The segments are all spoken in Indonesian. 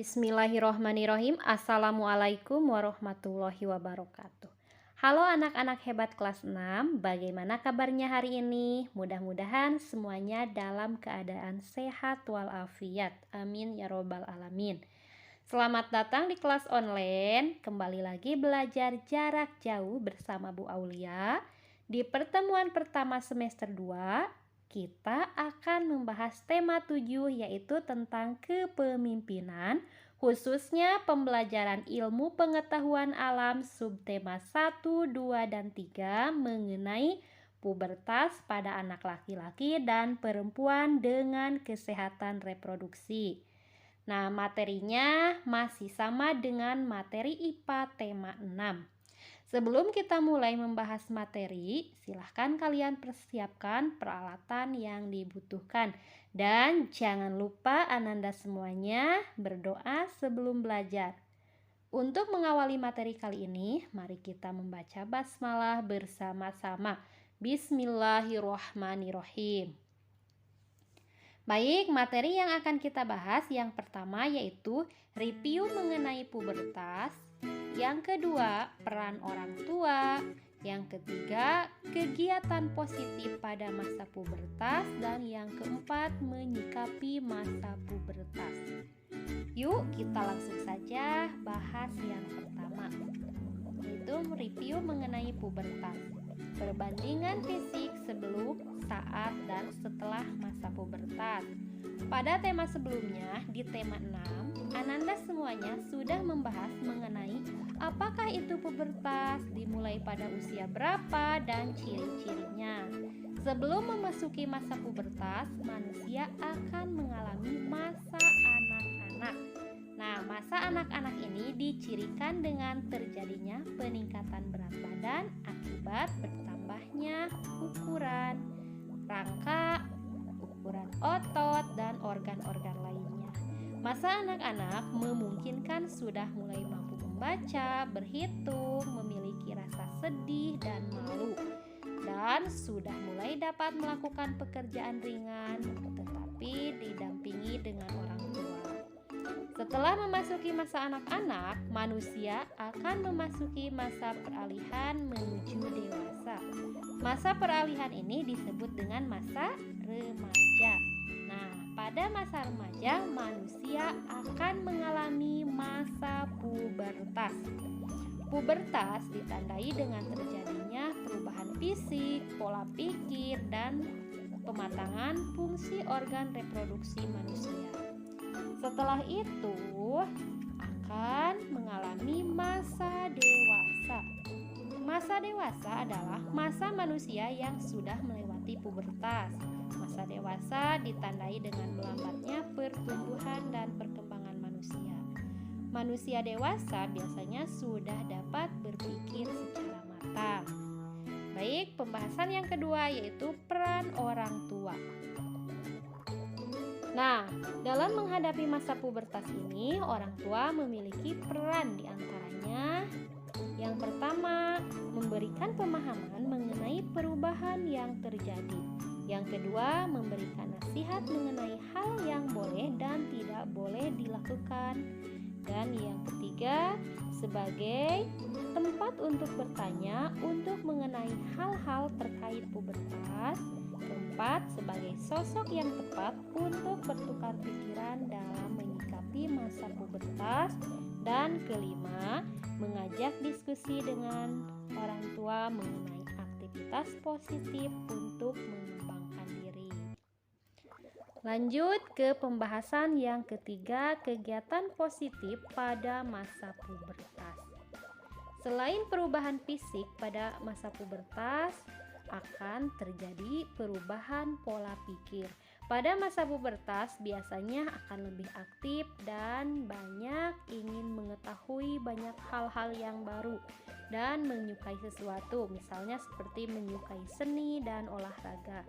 Bismillahirrohmanirrohim. Assalamualaikum warahmatullahi wabarakatuh. Halo anak-anak hebat kelas 6, bagaimana kabarnya hari ini? Mudah-mudahan semuanya dalam keadaan sehat walafiat. Amin ya robbal alamin. Selamat datang di kelas online. Kembali lagi belajar jarak jauh bersama Bu Aulia. Di pertemuan pertama semester 2, kita akan membahas tema 7, yaitu tentang kepemimpinan, khususnya pembelajaran ilmu pengetahuan alam subtema 1, 2, dan 3 mengenai pubertas pada anak laki-laki dan perempuan dengan kesehatan reproduksi. Nah, materinya masih sama dengan materi IPA tema 6. Sebelum kita mulai membahas materi, silahkan kalian persiapkan peralatan yang dibutuhkan. Dan jangan lupa Ananda semuanya berdoa sebelum belajar. Untuk mengawali materi kali ini, mari kita membaca basmalah bersama-sama. Bismillahirrohmanirrohim. Baik, materi yang akan kita bahas yang pertama yaitu review mengenai pubertas. Yang kedua, peran orang tua. Yang ketiga, kegiatan positif pada masa pubertas. Dan yang keempat, menyikapi masa pubertas. Yuk, kita langsung saja bahas yang pertama, yaitu review mengenai pubertas. Perbandingan fisik sebelum, saat, dan setelah masa pubertas. Pada tema sebelumnya, di tema 6, Ananda semuanya sudah membahas mengenai apakah itu pubertas, dimulai pada usia berapa, dan ciri-cirinya. Sebelum memasuki masa pubertas, manusia akan mengalami masa anak-anak. Nah, masa anak-anak ini dicirikan dengan terjadinya peningkatan berat badan akibat bertambahnya ukuran rangka, ukuran otot, dan organ-organ lainnya. Masa anak-anak memungkinkan sudah mulai mampu membaca, berhitung, memiliki rasa sedih dan malu, dan sudah mulai dapat melakukan pekerjaan ringan, tetapi didampingi dengan orang tua. Setelah memasuki masa anak-anak, manusia akan memasuki masa peralihan menuju dewasa. Masa peralihan ini disebut dengan masa remaja. Nah, pada masa remaja, manusia akan mengalami masa pubertas. Pubertas ditandai dengan terjadinya perubahan fisik, pola pikir, dan pematangan fungsi organ reproduksi manusia. Setelah itu akan mengalami masa dewasa. Masa dewasa adalah masa manusia yang sudah melewati pubertas. Masa dewasa ditandai dengan melambatnya pertumbuhan dan perkembangan manusia. Manusia dewasa biasanya sudah dapat berpikir secara matang. Baik, pembahasan yang kedua yaitu peran orang tua. Nah, dalam menghadapi masa pubertas ini, orang tua memiliki peran diantaranya. Yang pertama, memberikan pemahaman mengenai perubahan yang terjadi. Yang kedua, memberikan nasihat mengenai hal yang boleh dan tidak boleh dilakukan. Dan yang ketiga, sebagai tempat untuk bertanya untuk mengenai hal-hal terkait pubertas. Keempat, sebagai sosok yang tepat untuk bertukar pikiran dalam menyikapi masa pubertas. Dan kelima, mengajak diskusi dengan orang tua mengenai aktivitas positif untuk mengembangkan diri. Lanjut ke pembahasan yang ketiga, kegiatan positif pada masa pubertas. Selain perubahan fisik pada masa pubertas, akan terjadi perubahan pola pikir. Pada masa pubertas biasanya akan lebih aktif dan banyak ingin mengetahui banyak hal-hal yang baru dan menyukai sesuatu, misalnya seperti menyukai seni dan olahraga.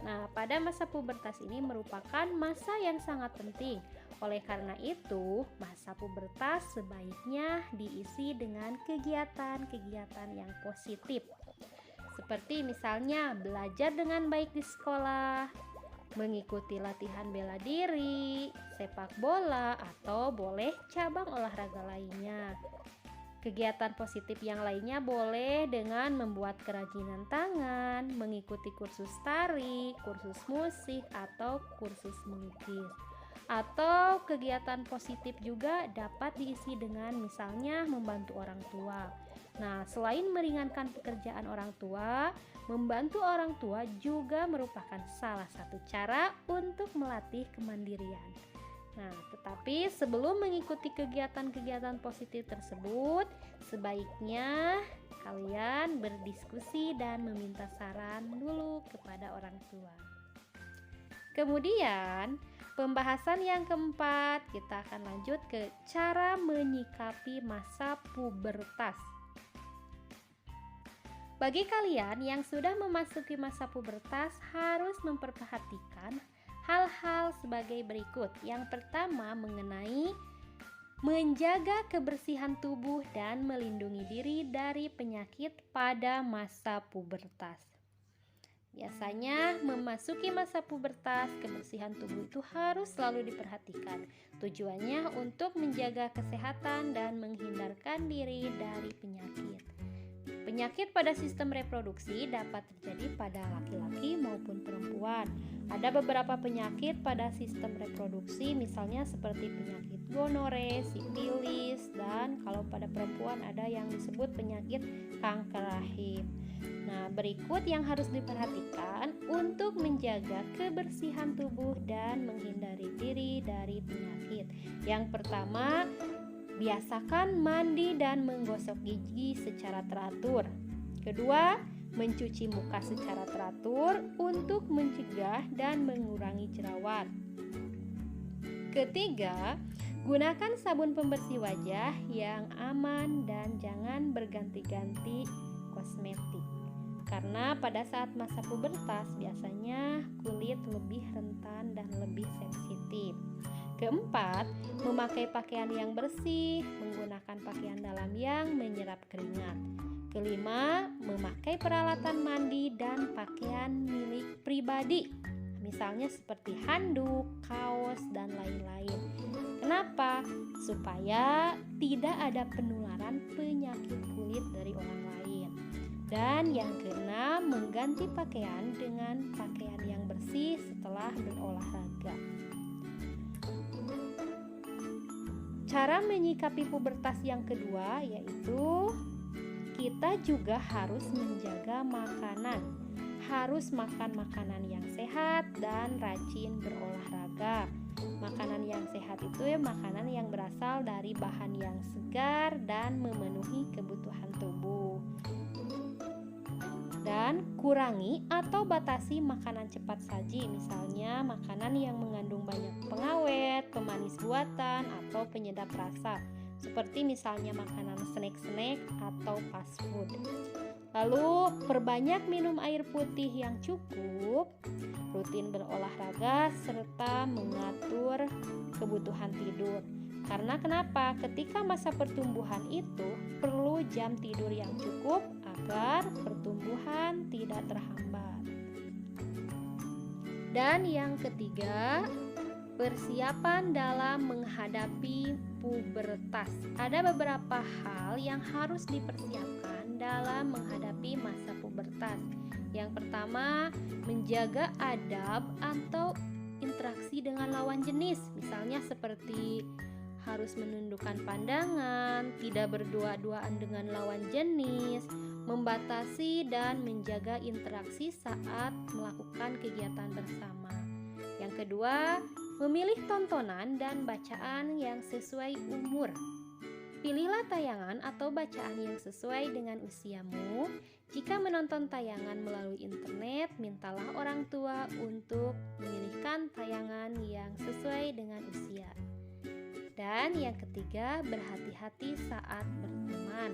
Nah, pada masa pubertas ini merupakan masa yang sangat penting. Oleh karena itu, masa pubertas sebaiknya diisi dengan kegiatan-kegiatan yang positif. Seperti misalnya belajar dengan baik di sekolah, mengikuti latihan bela diri, sepak bola, atau boleh cabang olahraga lainnya. Kegiatan positif yang lainnya boleh dengan membuat kerajinan tangan, mengikuti kursus tari, kursus musik, atau kursus melukis. Atau kegiatan positif juga dapat diisi dengan misalnya membantu orang tua. Nah, selain meringankan pekerjaan orang tua, membantu orang tua juga merupakan salah satu cara untuk melatih kemandirian. Nah, tetapi sebelum mengikuti kegiatan-kegiatan positif tersebut, sebaiknya kalian berdiskusi dan meminta saran dulu kepada orang tua. Kemudian, pembahasan yang keempat, kita akan lanjut ke cara menyikapi masa pubertas. Bagi kalian yang sudah memasuki masa pubertas harus memperhatikan hal-hal sebagai berikut. Yang pertama mengenai menjaga kebersihan tubuh dan melindungi diri dari penyakit pada masa pubertas. Biasanya memasuki masa pubertas, kebersihan tubuh itu harus selalu diperhatikan. Tujuannya untuk menjaga kesehatan dan menghindarkan diri dari penyakit. Penyakit pada sistem reproduksi dapat terjadi pada laki-laki maupun perempuan. Ada beberapa penyakit pada sistem reproduksi, misalnya seperti penyakit gonore, sifilis, dan kalau pada perempuan ada yang disebut penyakit kanker rahim. Nah, berikut yang harus diperhatikan untuk menjaga kebersihan tubuh dan menghindari diri dari penyakit. Yang pertama, biasakan mandi dan menggosok gigi secara teratur. Kedua, mencuci muka secara teratur untuk mencegah dan mengurangi jerawat. Ketiga, gunakan sabun pembersih wajah yang aman dan jangan berganti-ganti kosmetik. Karena pada saat masa pubertas biasanya kulit lebih rentan dan lebih sensitif. Keempat, memakai pakaian yang bersih, menggunakan pakaian dalam yang menyerap keringat. Kelima, memakai peralatan mandi dan pakaian milik pribadi, misalnya seperti handuk, kaos, dan lain-lain. Kenapa? Supaya tidak ada penularan penyakit kulit dari orang lain. Dan yang keenam, mengganti pakaian dengan pakaian yang bersih setelah berolahraga. Cara menyikapi pubertas yang kedua yaitu kita juga harus menjaga makanan. Harus makan makanan yang sehat dan rajin berolahraga. Makanan yang sehat itu makanan yang berasal dari bahan yang segar dan memenuhi kebutuhan tubuh. Dan kurangi atau batasi makanan cepat saji, misalnya makanan yang mengandung banyak pengawet, pemanis buatan, atau penyedap rasa, seperti misalnya makanan snack-snack atau fast food. Lalu, perbanyak minum air putih yang cukup, rutin berolahraga, serta mengatur kebutuhan tidur. Karena kenapa? Ketika masa pertumbuhan itu perlu jam tidur yang cukup agar pertumbuhan tidak terhambat. Dan yang ketiga, persiapan dalam menghadapi pubertas. Ada beberapa hal yang harus dipersiapkan dalam menghadapi masa pubertas. Yang pertama, menjaga adab atau interaksi dengan lawan jenis, misalnya seperti harus menundukkan pandangan, tidak berdua-duaan dengan lawan jenis, membatasi dan menjaga interaksi saat melakukan kegiatan bersama. Yang kedua, memilih tontonan dan bacaan yang sesuai umur. Pilihlah tayangan atau bacaan yang sesuai dengan usiamu. Jika menonton tayangan melalui internet, mintalah orang tua untuk memilihkan tayangan yang sesuai dengan usia. Dan yang ketiga, berhati-hati saat berteman.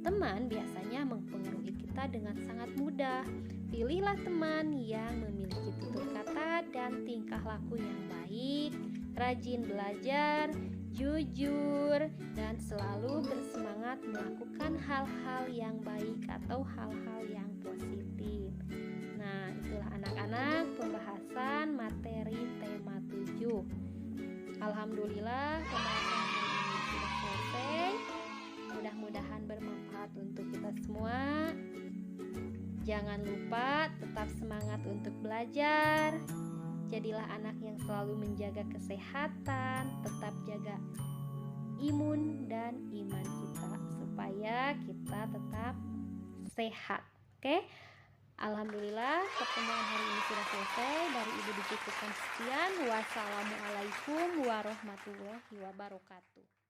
Teman biasanya mempengaruhi kita dengan sangat mudah. Pilihlah teman yang memiliki tutur kata dan tingkah laku yang baik, rajin belajar, jujur, dan selalu bersemangat melakukan hal-hal yang baik atau hal-hal yang positif. Nah, itulah anak-anak pembahasan materi tema 7. Alhamdulillah pembahasan hari ini sudah selesai. Mudah-mudahan bermanfaat untuk kita semua. Jangan lupa tetap semangat untuk belajar. Jadilah anak yang selalu menjaga kesehatan, tetap jaga imun dan iman kita supaya kita tetap sehat. Oke? Alhamdulillah pertemuan hari ini sudah selesai. Dari Ibu dicukupkan sekian. Wassalamualaikum warahmatullahi wabarakatuh.